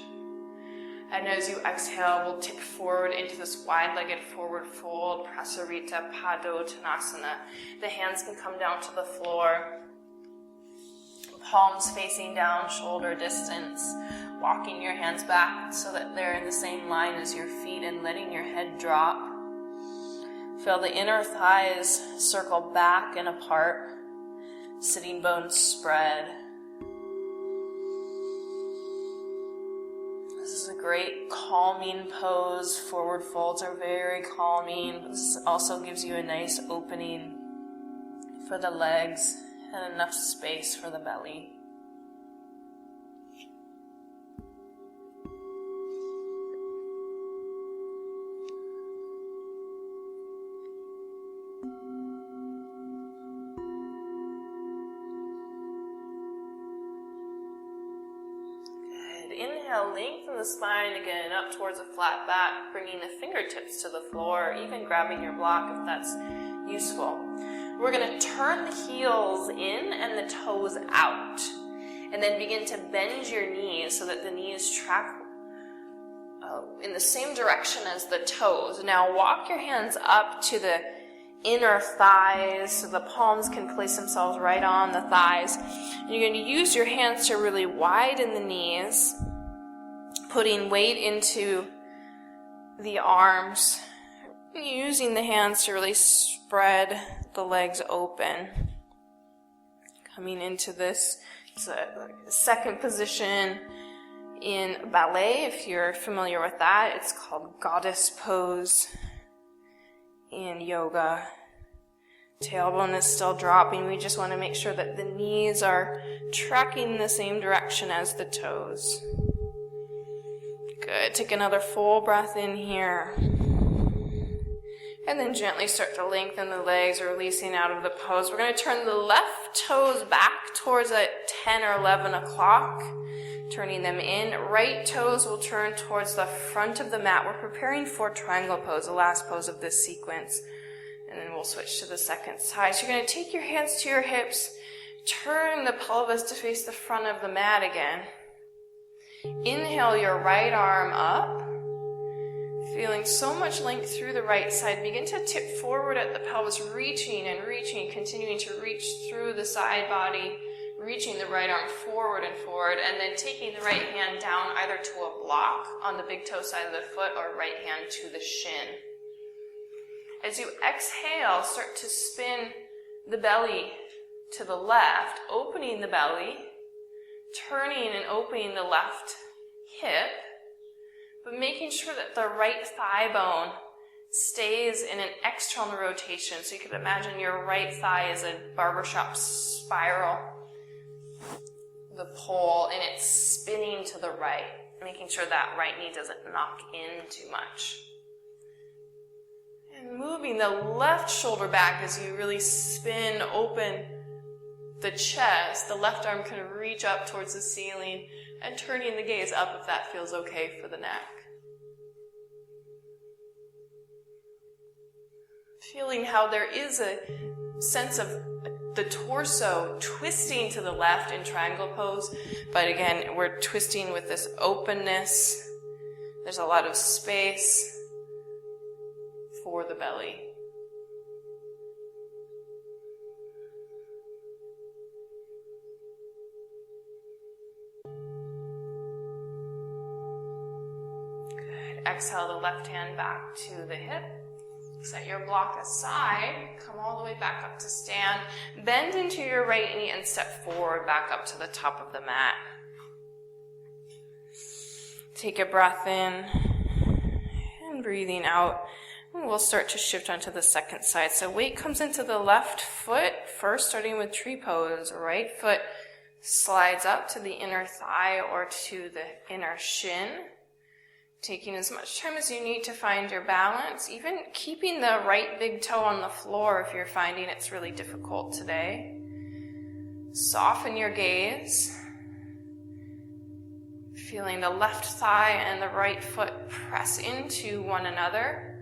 And as you exhale, we'll tip forward into this wide-legged forward fold, prasarita, padottanasana. The hands can come down to the floor. Palms facing down, shoulder distance. Walking your hands back so that they're in the same line as your feet and letting your head drop. Feel the inner thighs circle back and apart. Sitting bones spread. This is a great calming pose. Forward folds are very calming. This also gives you a nice opening for the legs and enough space for the belly. Inhale, lengthen the spine again up towards a flat back, bringing the fingertips to the floor, even grabbing your block if that's useful. We're going to turn the heels in and the toes out. And then begin to bend your knees so that the knees track in the same direction as the toes. Now walk your hands up to the inner thighs so the palms can place themselves right on the thighs. And you're going to use your hands to really widen the knees, putting weight into the arms, using the hands to really spread the legs open. Coming into this second position in ballet, if you're familiar with that. It's called goddess pose in yoga. Tailbone is still dropping. We just want to make sure that the knees are tracking the same direction as the toes. Good. Take another full breath in here. And then gently start to lengthen the legs, releasing out of the pose. We're going to turn the left toes back towards 10 or 11 o'clock, turning them in. Right toes will turn towards the front of the mat. We're preparing for triangle pose, the last pose of this sequence. And then we'll switch to the second side. So you're going to take your hands to your hips, turn the pelvis to face the front of the mat again. Inhale your right arm up. Feeling so much length through the right side. Begin to tip forward at the pelvis, reaching and reaching, continuing to reach through the side body, reaching the right arm forward, and then taking the right hand down either to a block on the big toe side of the foot or right hand to the shin. As you exhale, start to spin the belly to the left, opening the belly, turning and opening the left hip, but making sure that the right thigh bone stays in an external rotation. So you can imagine your right thigh is a barbershop spiral, the pole, and it's spinning to the right, making sure that right knee doesn't knock in too much. And moving the left shoulder back as you really spin open the chest. The left arm can reach up towards the ceiling, and turning the gaze up if that feels okay for the neck. Feeling how there is a sense of the torso twisting to the left in triangle pose, but again, we're twisting with this openness. There's a lot of space for the belly. Good. Exhale the left hand back to the hip. Set your block aside, come all the way back up to stand, bend into your right knee and step forward back up to the top of the mat. Take a breath in and breathing out. And we'll start to shift onto the second side. So weight comes into the left foot, first starting with tree pose. Right foot slides up to the inner thigh or to the inner shin. Taking as much time as you need to find your balance, even keeping the right big toe on the floor if you're finding it's really difficult today. Soften your gaze. Feeling the left thigh and the right foot press into one another.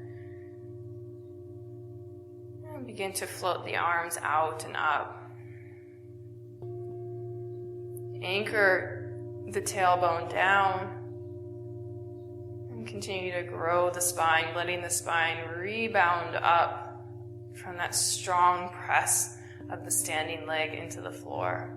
And begin to float the arms out and up. Anchor the tailbone down. Continue to grow the spine, letting the spine rebound up from that strong press of the standing leg into the floor.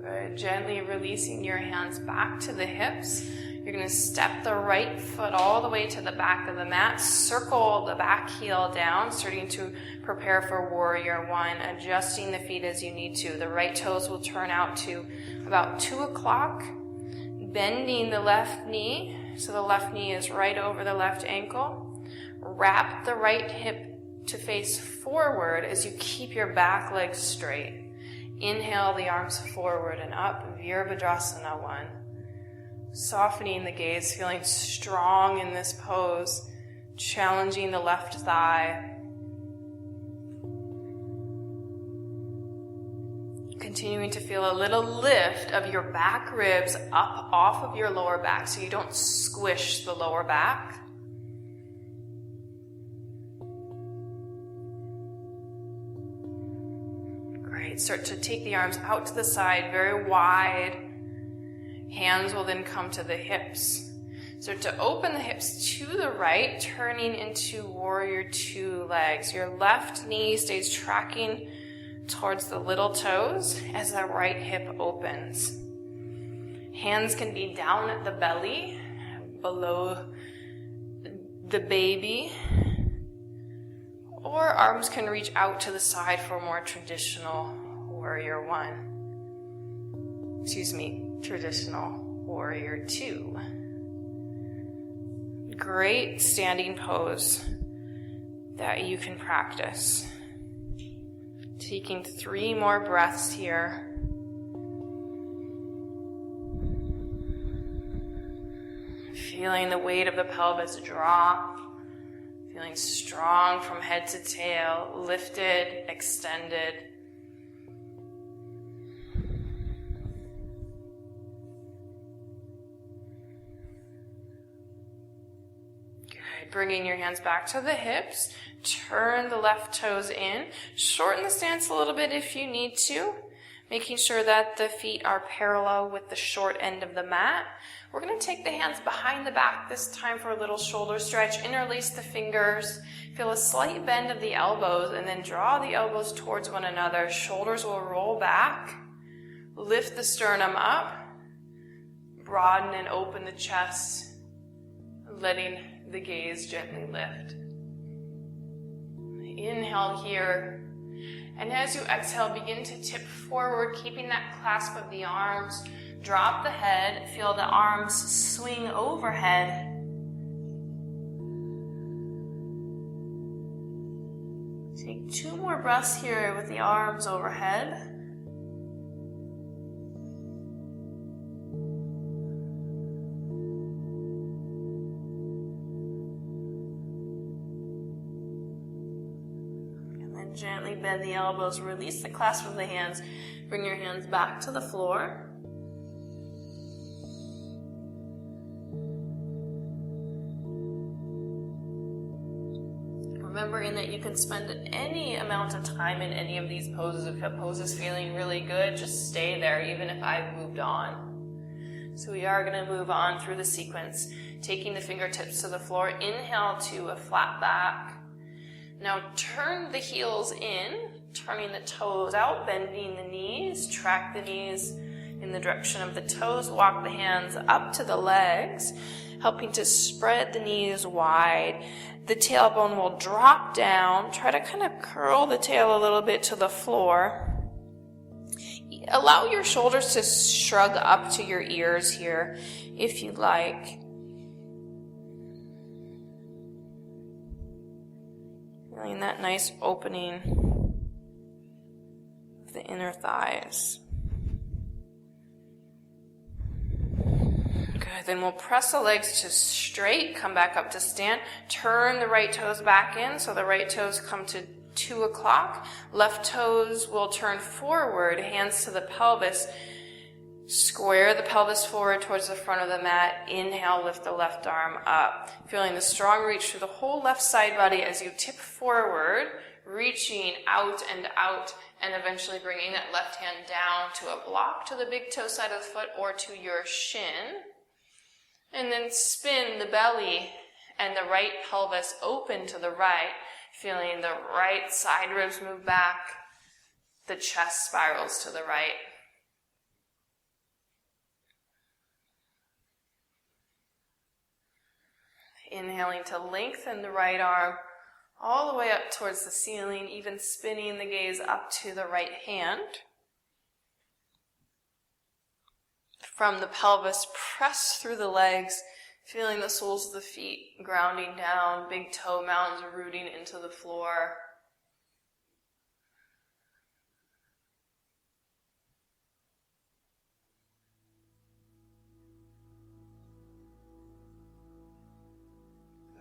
Good. Gently releasing your hands back to the hips. You're going to step the right foot all the way to the back of the mat, circle the back heel down, starting to prepare for warrior one, adjusting the feet as you need to. The right toes will turn out to about 2 o'clock, bending the left knee, so the left knee is right over the left ankle. Wrap the right hip to face forward as you keep your back leg straight. Inhale the arms forward and up, virabhadrasana one. Softening the gaze, feeling strong in this pose, challenging the left thigh. Continuing to feel a little lift of your back ribs up off of your lower back so you don't squish the lower back. Great. Start to take the arms out to the side, very wide. Hands will then come to the hips. Start to open the hips to the right, turning into warrior two legs. Your left knee stays tracking towards the little toes as the right hip opens. Hands can be down at the belly, below the baby, or arms can reach out to the side for more traditional warrior one. Traditional warrior two. Great standing pose that you can practice. Taking 3 more breaths here. Feeling the weight of the pelvis drop. Feeling strong from head to tail, lifted, extended. Bringing your hands back to the hips, turn the left toes in, shorten the stance a little bit if you need to, making sure that the feet are parallel with the short end of the mat. We're going to take the hands behind the back this time for a little shoulder stretch, interlace the fingers, feel a slight bend of the elbows, and then draw the elbows towards one another. Shoulders will roll back, lift the sternum up, broaden and open the chest, letting the gaze gently lift. Inhale here, and as you exhale, begin to tip forward, keeping that clasp of the arms. Drop the head, feel the arms swing overhead. Take 2 more breaths here with the arms overhead. Gently bend the elbows, release the clasp of the hands, bring your hands back to the floor. Remembering that you can spend any amount of time in any of these poses. If a pose is feeling really good, just stay there, even if I've moved on. So we are going to move on through the sequence, taking the fingertips to the floor. Inhale to a flat back. Now turn the heels in, turning the toes out, bending the knees, track the knees in the direction of the toes, walk the hands up to the legs, helping to spread the knees wide. The tailbone will drop down, try to kind of curl the tail a little bit to the floor. Allow your shoulders to shrug up to your ears here if you like. Feeling that nice opening of the inner thighs. Good, then we'll press the legs to straight, come back up to stand, turn the right toes back in, so the right toes come to 2 o'clock. Left toes will turn forward, hands to the pelvis. Square the pelvis forward towards the front of the mat. Inhale, lift the left arm up. Feeling the strong reach through the whole left side body as you tip forward, reaching out, and eventually bringing that left hand down to a block to the big toe side of the foot or to your shin. And then spin the belly and the right pelvis open to the right, feeling the right side ribs move back, the chest spirals to the right. Inhaling to lengthen the right arm all the way up towards the ceiling, even spinning the gaze up to the right hand. From the pelvis, press through the legs, feeling the soles of the feet grounding down, big toe mounds rooting into the floor.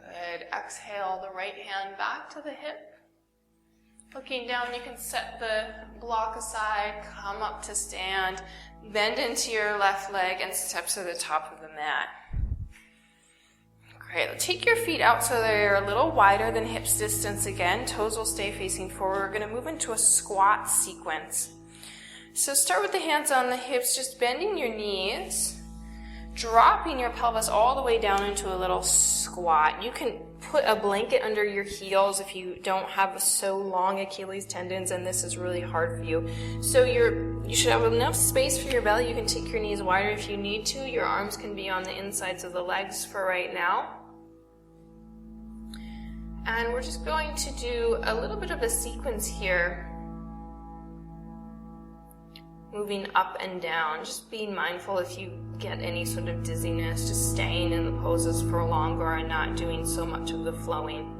Good. Exhale the right hand back to the hip. Looking down, you can set the block aside, come up to stand, bend into your left leg, and step to the top of the mat. Great. Take your feet out so they're a little wider than hips distance again. Toes will stay facing forward. We're going to move into a squat sequence. So start with the hands on the hips, just bending your knees, dropping your pelvis all the way down into a little squat. You can put a blanket under your heels if you don't have so long Achilles tendons and this is really hard for you. So you should have enough space for your belly. You can take your knees wider if you need to. Your arms can be on the insides of the legs for right now. And we're just going to do a little bit of a sequence here. Moving up and down, just being mindful if you get any sort of dizziness, just staying in the poses for longer and not doing so much of the flowing.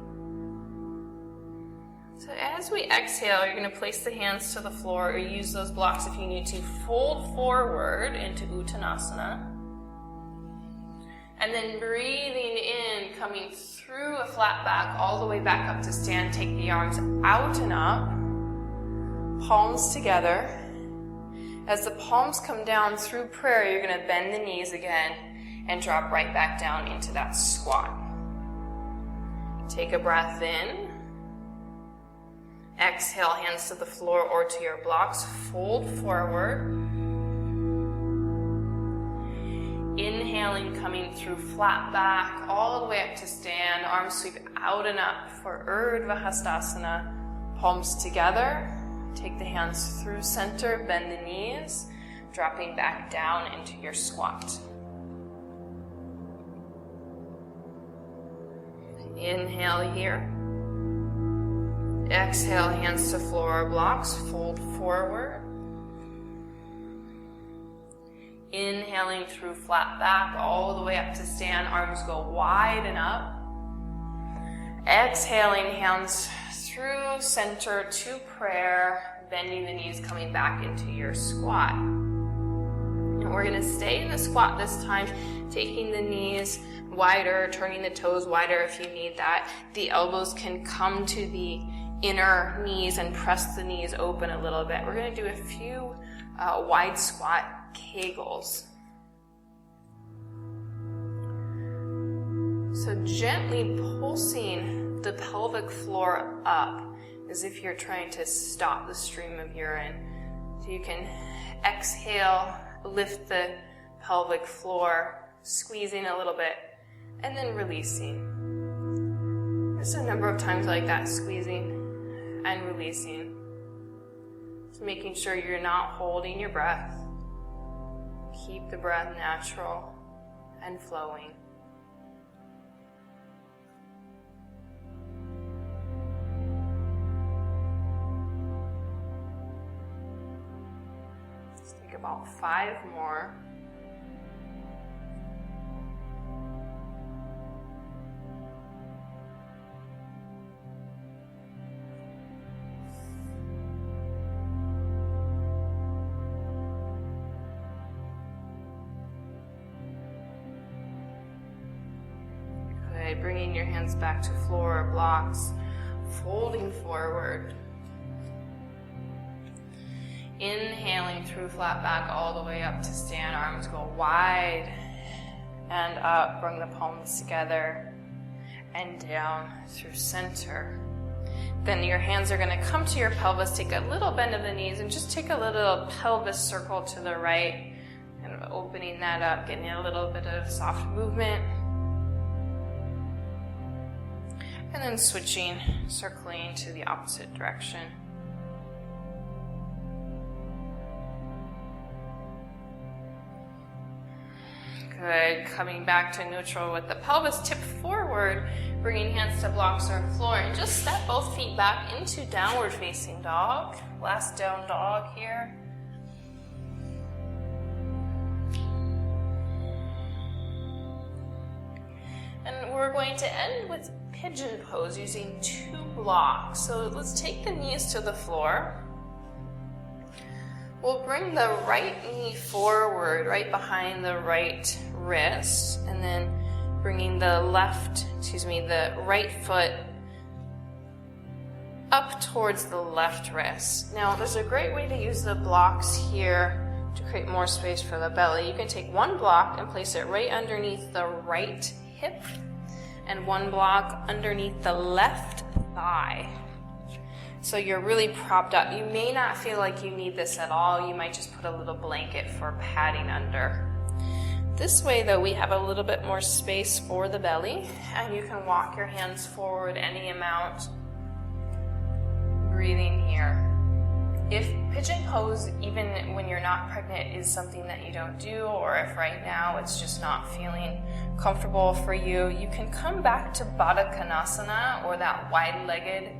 So as we exhale, you're going to place the hands to the floor or use those blocks if you need to. Fold forward into Uttanasana. And then breathing in, coming through a flat back all the way back up to stand. Take the arms out and up, palms together. As the palms come down through prayer, you're going to bend the knees again and drop right back down into that squat. Take a breath in. Exhale, hands to the floor or to your blocks. Fold forward. Inhaling, coming through flat back, all the way up to stand. Arms sweep out and up for vrksasana. Palms together. Take the hands through center, bend the knees, dropping back down into your squat. Inhale here. Exhale, hands to floor or blocks, fold forward. Inhaling through flat back, all the way up to stand, arms go wide and up. Exhaling, hands through center to prayer, bending the knees, coming back into your squat. And we're going to stay in the squat this time, taking the knees wider, turning the toes wider if you need that. The elbows can come to the inner knees and press the knees open a little bit. We're going to do a few wide squat kegels. So gently pulsing the pelvic floor up as if you're trying to stop the stream of urine. So you can exhale, lift the pelvic floor, squeezing a little bit, and then releasing. There's a number of times like that, squeezing and releasing. So making sure you're not holding your breath. Keep the breath natural and flowing. Let's take about 5 more. Bringing your hands back to floor or blocks, folding forward. Inhaling through flat back all the way up to stand. Arms go wide and up. Bring the palms together and down through center. Then your hands are going to come to your pelvis. Take a little bend of the knees and just take a little pelvis circle to the right. And opening that up, getting a little bit of soft movement. And then switching, circling to the opposite direction. Good. Coming back to neutral with the pelvis tipped forward, bringing hands to blocks or floor, and just step both feet back into downward facing dog. Last down dog here. And we're going to end with pigeon pose using 2 blocks. So let's take the knees to the floor. We'll bring the right knee forward, right behind the right wrist, and then bringing the right foot up towards the left wrist. Now, there's a great way to use the blocks here to create more space for the belly. You can take one block and place it right underneath the right hip and one block underneath the left thigh. So you're really propped up. You may not feel like you need this at all. You might just put a little blanket for padding under. This way, though, we have a little bit more space for the belly, and you can walk your hands forward any amount, breathing here. If pigeon pose, even when you're not pregnant, is something that you don't do, or if right now it's just not feeling comfortable for you, you can come back to padottanasana, or that wide-legged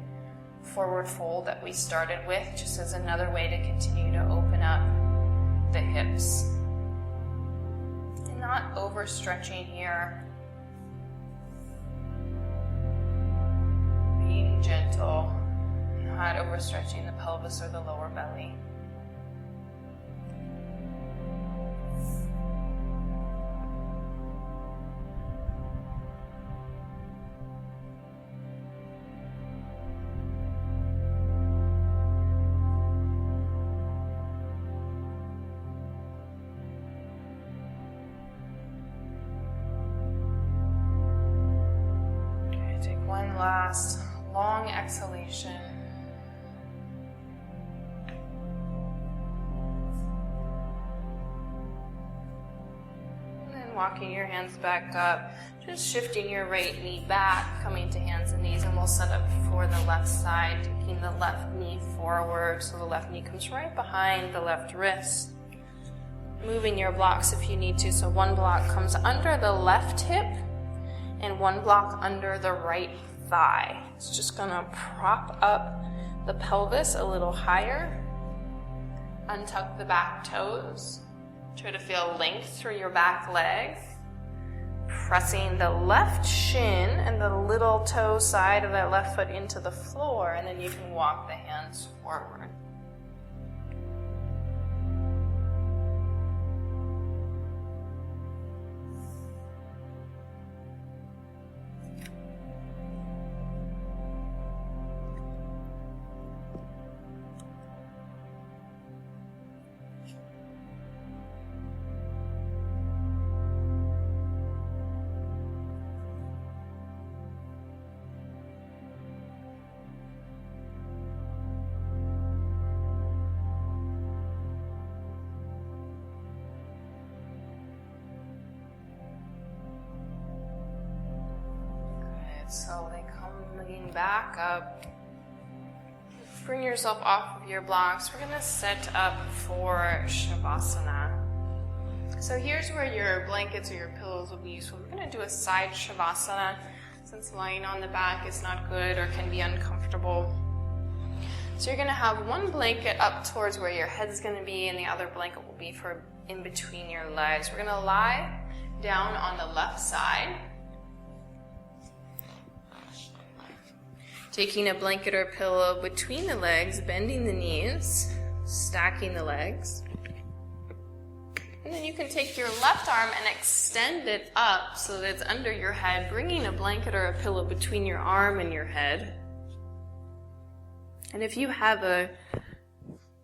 forward fold that we started with, just as another way to continue to open up the hips. And not overstretching here. Being gentle. Not overstretching the pelvis or the lower belly. Okay, take one last long exhalation. Walking your hands back up, just shifting your right knee back, coming to hands and knees, and we'll set up for the left side, taking the left knee forward so the left knee comes right behind the left wrist. Moving your blocks if you need to, so one block comes under the left hip and one block under the right thigh. It's just gonna prop up the pelvis a little higher, untuck the back toes. Try to feel length through your back leg. Pressing the left shin and the little toe side of that left foot into the floor, and then you can walk the hands forward. Slowly coming back up. Bring yourself off of your blocks. We're going to set up for savasana. So here's where your blankets or your pillows will be useful. We're going to do a side savasana since lying on the back is not good or can be uncomfortable. So you're going to have one blanket up towards where your head's going to be, and the other blanket will be for in between your legs. We're going to lie down on the left side. Taking a blanket or pillow between the legs, bending the knees, stacking the legs. And then you can take your left arm and extend it up so that it's under your head, bringing a blanket or a pillow between your arm and your head. And if you have a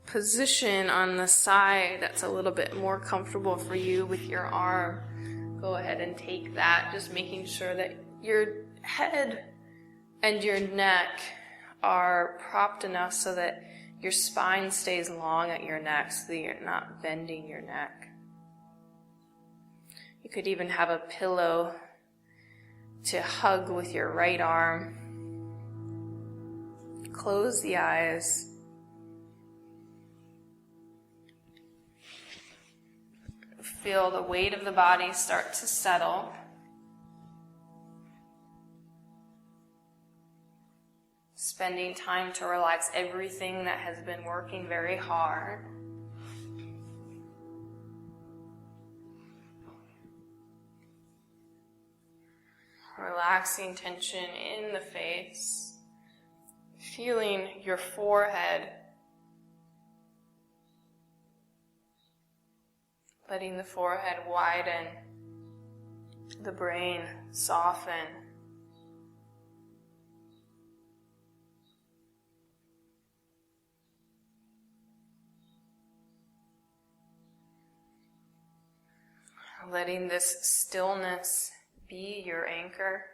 position on the side that's a little bit more comfortable for you with your arm, go ahead and take that, just making sure that your head and your neck are propped enough so that your spine stays long at your neck so that you're not bending your neck. You could even have a pillow to hug with your right arm. Close the eyes. Feel the weight of the body start to settle. Spending time to relax everything that has been working very hard. Relaxing tension in the face. Feeling your forehead. Letting the forehead widen. The brain soften. letting this stillness be your anchor.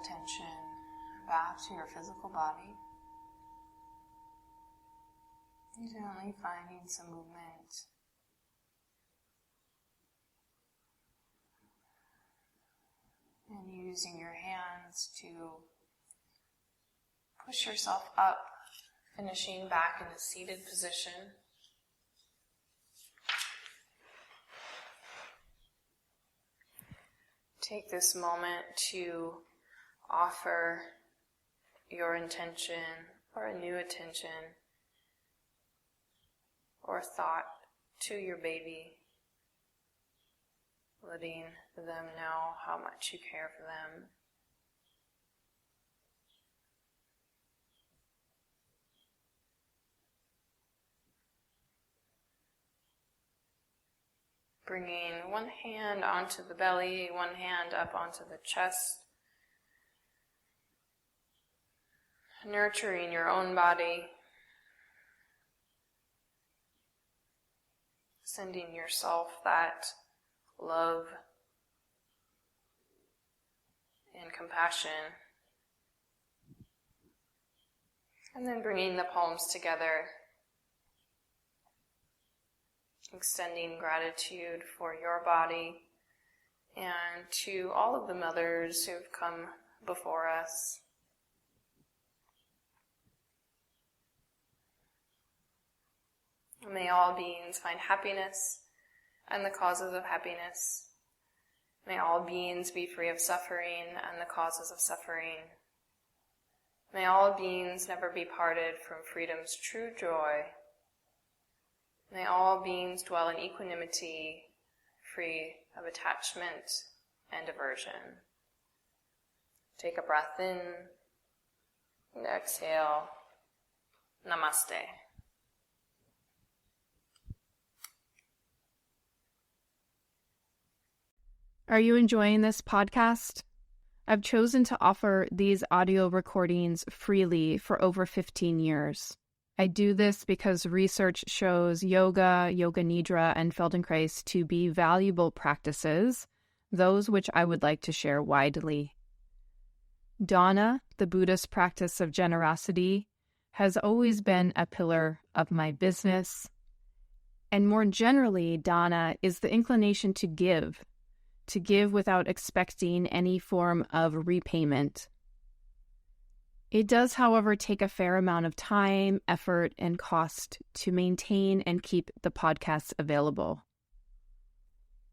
attention back to your physical body. Gently finding some movement. And using your hands to push yourself up, finishing back in a seated position. Take this moment to offer your intention or a new attention or thought to your baby, letting them know how much you care for them. Bringing one hand onto the belly, one hand up onto the chest. Nurturing your own body. Sending yourself that love and compassion. And then bringing the palms together. Extending gratitude for your body and to all of the mothers who've come before us. May all beings find happiness and the causes of happiness. May all beings be free of suffering and the causes of suffering. May all beings never be parted from freedom's true joy. May all beings dwell in equanimity, free of attachment and aversion. Take a breath in and exhale. Namaste. Are you enjoying this podcast? I've chosen to offer these audio recordings freely for over 15 years. I do this because research shows yoga, yoga nidra, and Feldenkrais to be valuable practices, those which I would like to share widely. Dana, the Buddhist practice of generosity, has always been a pillar of my business. And more generally, dana is the inclination to give without expecting any form of repayment. It does, however, take a fair amount of time, effort, and cost to maintain and keep the podcasts available.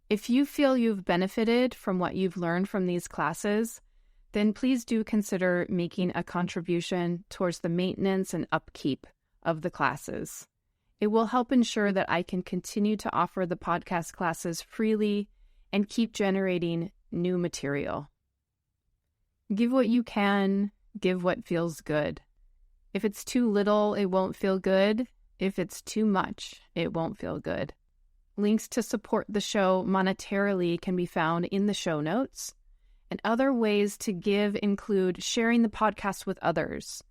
If you feel you've benefited from what you've learned from these classes, then please do consider making a contribution towards the maintenance and upkeep of the classes. It will help ensure that I can continue to offer the podcast classes freely and keep generating new material. Give what you can, give what feels good. If it's too little, it won't feel good. If it's too much, it won't feel good. Links to support the show monetarily can be found in the show notes. And other ways to give include sharing the podcast with others,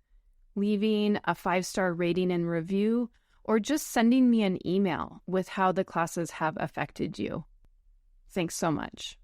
leaving a 5-star rating and review, or just sending me an email with how the classes have affected you. Thanks so much.